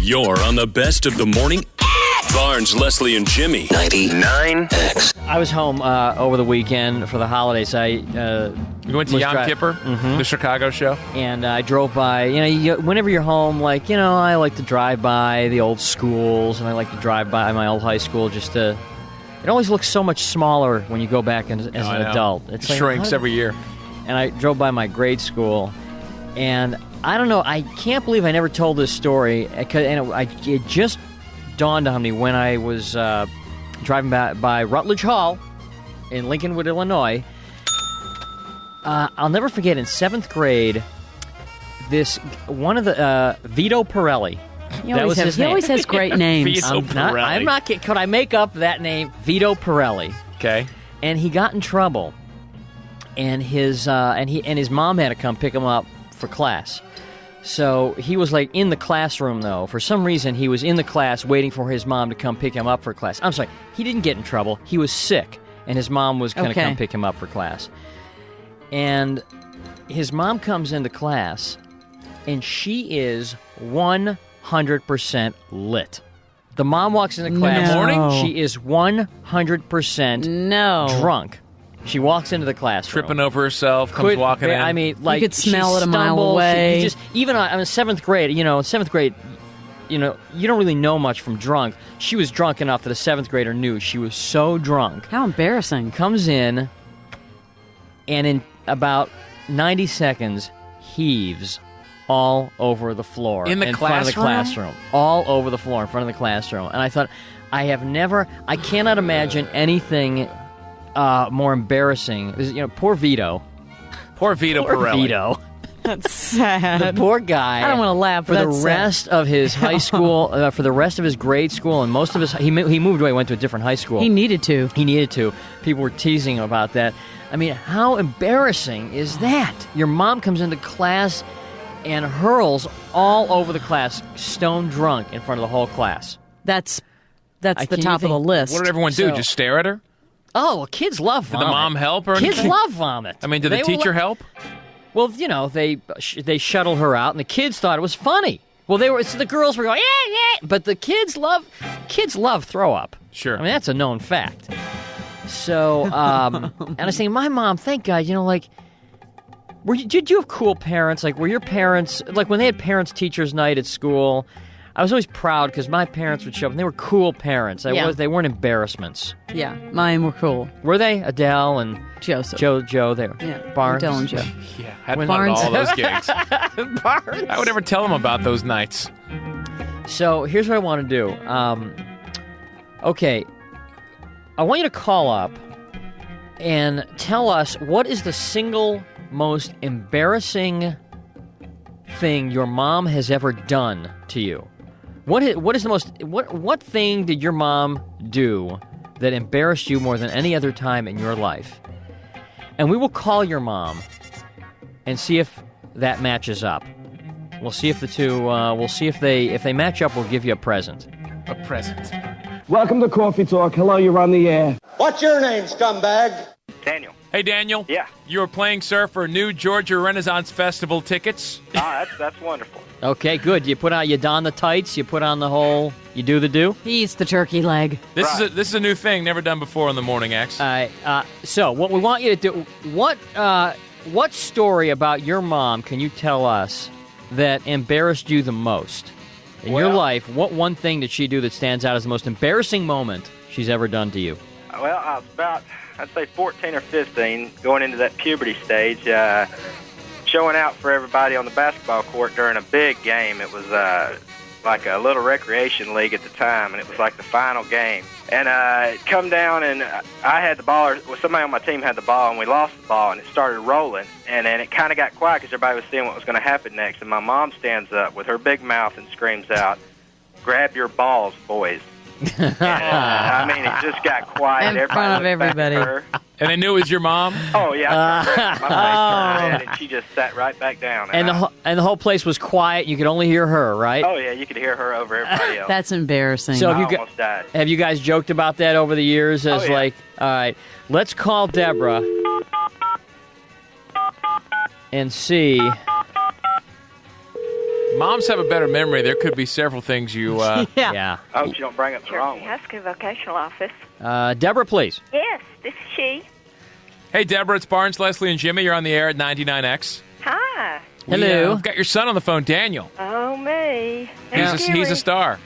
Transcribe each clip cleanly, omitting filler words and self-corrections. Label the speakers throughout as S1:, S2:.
S1: You're on the best of the morning. Barnes, Leslie, and Jimmy. 99X.
S2: I was home over the weekend for the holidays.
S3: You went to Yom Kippur, the Chicago show?
S2: And I drove by. Whenever you're home, I like to drive by the old schools, and I like to drive by my old high school just to... It always looks so much smaller when you go back as an adult.
S3: It shrinks every year.
S2: And I drove by my grade school, and I don't know, I can't believe I never told this story, it just dawned on me when I was driving by Rutledge Hall in Lincolnwood, Illinois. I'll never forget, in 7th grade, one of the Vito Pirelli.
S4: He always has great names.
S3: Vito Pirelli.
S2: I'm not kidding. Could I make up that name? Vito Pirelli.
S3: Okay.
S2: And he got in trouble, and his mom had to come pick him up for class. So he was in the classroom, though. For some reason, he was in the class waiting for his mom to come pick him up for class. I'm sorry, he didn't get in trouble. He was sick, and his mom was going to come pick him up for class. And his mom comes into class, and she is 100% lit. The mom walks into class.
S3: In the morning?
S2: She is 100% drunk. She walks into the classroom.
S3: Tripping over herself, comes walking in.
S2: I mean,
S4: you could smell it a mile away.
S2: Even in 7th grade, in 7th grade, you don't really know much from drunk. She was drunk enough that a 7th grader knew. She was so drunk.
S4: How embarrassing.
S2: Comes in, and in about 90 seconds, heaves all over the floor.
S3: In the
S2: front of the classroom. All over the floor in front of the classroom. And I thought, I cannot imagine anything... more embarrassing. Poor Vito.
S3: Poor Vito Pirelli.
S2: Vito.
S4: That's sad.
S2: The poor guy.
S4: I don't want to laugh.
S2: For the rest of his high school, for the rest of his grade school, and most of his... He moved away, went to a different high school.
S4: He needed to.
S2: People were teasing about that. I mean, how embarrassing is that? Your mom comes into class and hurls all over the class, stone drunk, in front of the whole class.
S4: That's the top of the list.
S3: What did everyone do? Just stare at her?
S2: Oh, well, kids love vomit.
S3: Did the mom help or anything?
S2: Kids love vomit.
S3: I mean, did the teacher help?
S2: Well, they shuttled her out, and the kids thought it was funny. Well, the girls were going, yeah, yeah, but the kids love throw up.
S3: Sure.
S2: I mean, that's a known fact. So, and I was thinking, my mom, thank God, did you have cool parents? Were your parents, when they had parents-teachers night at school, I was always proud because my parents would show up, and they were cool parents. They weren't embarrassments.
S4: Yeah, mine were cool.
S2: Were they? Adele and
S4: Joseph.
S2: Joe there.
S4: Yeah,
S2: Barnes.
S4: Adele and Joe.
S3: Yeah, had fun at all those gigs.
S2: Barnes.
S3: I would never tell them about those nights.
S2: So here's what I want to do. Okay, I want you to call up and tell us what is the single most embarrassing thing your mom has ever done to you. What thing did your mom do that embarrassed you more than any other time in your life? And we will call your mom and see if that matches up. We'll see if the two. We'll see if they match up. We'll give you a present.
S3: A present.
S5: Welcome to Coffee Talk. Hello, you're on the air.
S6: What's your name, scumbag?
S7: Daniel.
S3: Hey, Daniel.
S7: Yeah.
S3: You were playing, sir, for new Georgia Renaissance Festival tickets.
S7: That's wonderful.
S2: Okay, good. You don the tights. You put on the whole. You do the do.
S4: He eats the turkey leg.
S3: This is a new thing, never done before in the Morning X.
S2: So what we want you to do? What story about your mom can you tell us that embarrassed you the most in your life? What one thing did she do that stands out as the most embarrassing moment she's ever done to you?
S7: Well, I was about, I'd say 14 or 15, going into that puberty stage, showing out for everybody on the basketball court during a big game. It was like a little recreation league at the time, and it was like the final game. And it come down, and I had the ball, or somebody on my team had the ball, and we lost the ball, and it started rolling. And then it kind of got quiet because everybody was seeing what was going to happen next. And my mom stands up with her big mouth and screams out, "Grab your balls, boys." And, I mean, it just got quiet.
S4: In front of everybody.
S3: And they knew it was your mom?
S7: Oh, yeah. My face turned red, and she just sat right back down.
S2: And the whole place was quiet. You could only hear her, right?
S7: Oh, yeah. You could hear her over everybody else.
S4: That's embarrassing.
S2: So
S7: I almost died.
S2: have you guys joked about that over the years? As all right, let's call Deborah and see.
S3: Moms have a better memory. There could be several things you...
S2: Yeah.
S7: I hope you don't bring up the wrong one.
S8: High School Vocational Office.
S2: Deborah, please.
S8: Yes, this is she.
S3: Hey, Deborah, it's Barnes, Leslie, and Jimmy. You're on the air at 99X.
S8: Hi.
S2: Hello.
S3: We've got your son on the phone, Daniel.
S8: Oh, me.
S3: He's a star.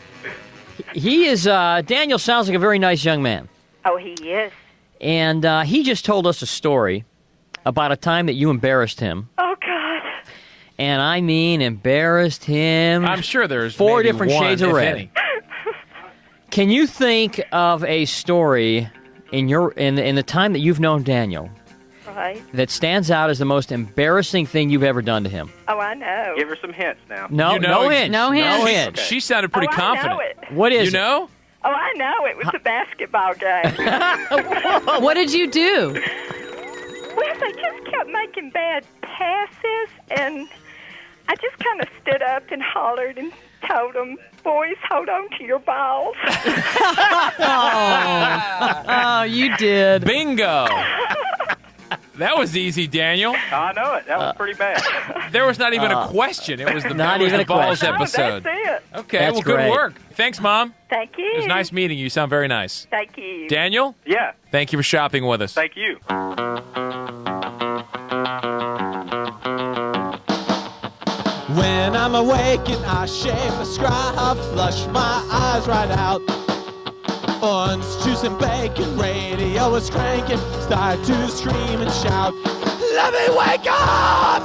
S2: He is, Daniel sounds like a very nice young man.
S8: Oh, he is.
S2: And he just told us a story about a time that you embarrassed him.
S8: Oh, God.
S2: And I mean embarrassed him.
S3: I'm sure there's
S2: four
S3: maybe
S2: different
S3: one,
S2: shades of
S3: if
S2: red.
S3: any.
S2: Can you think of a story in the time that you've known Daniel
S8: Right.
S2: that stands out as the most embarrassing thing you've ever done to him?
S8: Oh, I know.
S7: Give her some hints now.
S2: No,
S3: You know-
S2: no hints.
S4: No hints.
S2: No hints.
S3: She sounded pretty
S8: oh,
S3: confident.
S8: I know it.
S2: What is
S3: You know?
S8: Oh, I know. It was a basketball game.
S4: What did you do?
S8: Well, they just kept making bad passes, and I just kind of stood up and hollered and told them, boys, hold on to your balls.
S4: Oh, you did.
S3: Bingo! That was easy, Daniel.
S7: I know it. That was pretty bad.
S3: There was not even a question. It was the,
S2: Not
S3: it was
S2: even
S3: the
S2: a
S3: balls
S2: question.
S3: episode.
S8: Oh, that's it.
S3: Okay,
S2: That's
S3: well, good
S2: great.
S3: work. Thanks, Mom.
S8: Thank you.
S3: It was nice meeting you. You sound very nice.
S8: Thank you.
S3: Daniel,
S7: Yeah.
S3: thank you for shopping with us.
S7: Thank you.
S9: When I'm awake and I shave the scrub, flush my eyes right out. Orange juice and bacon, radio is cranking, start to scream and shout. Let me wake up!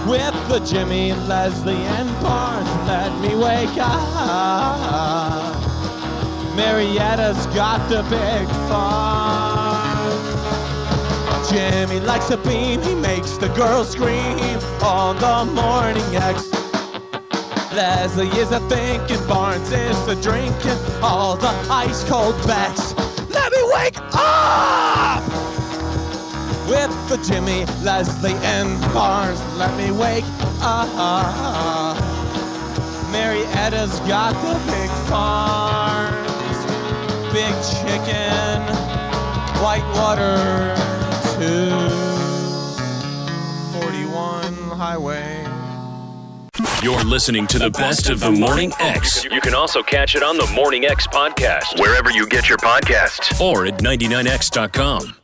S9: With the Jimmy, Leslie, and Barnes, let me wake up. Marietta's got the big farm. Jimmy likes a bean, he makes the girls scream on the morning X. Leslie is a thinking, Barnes is a drinking all the ice cold Becks. Let me wake up! With the Jimmy, Leslie, and Barnes, let me wake up. Marietta's got the big farms, big chicken, Whitewater 241 highway.
S1: You're listening to the best of the Morning X. You can also catch it on the Morning X podcast, wherever you get your podcasts, or at 99x.com.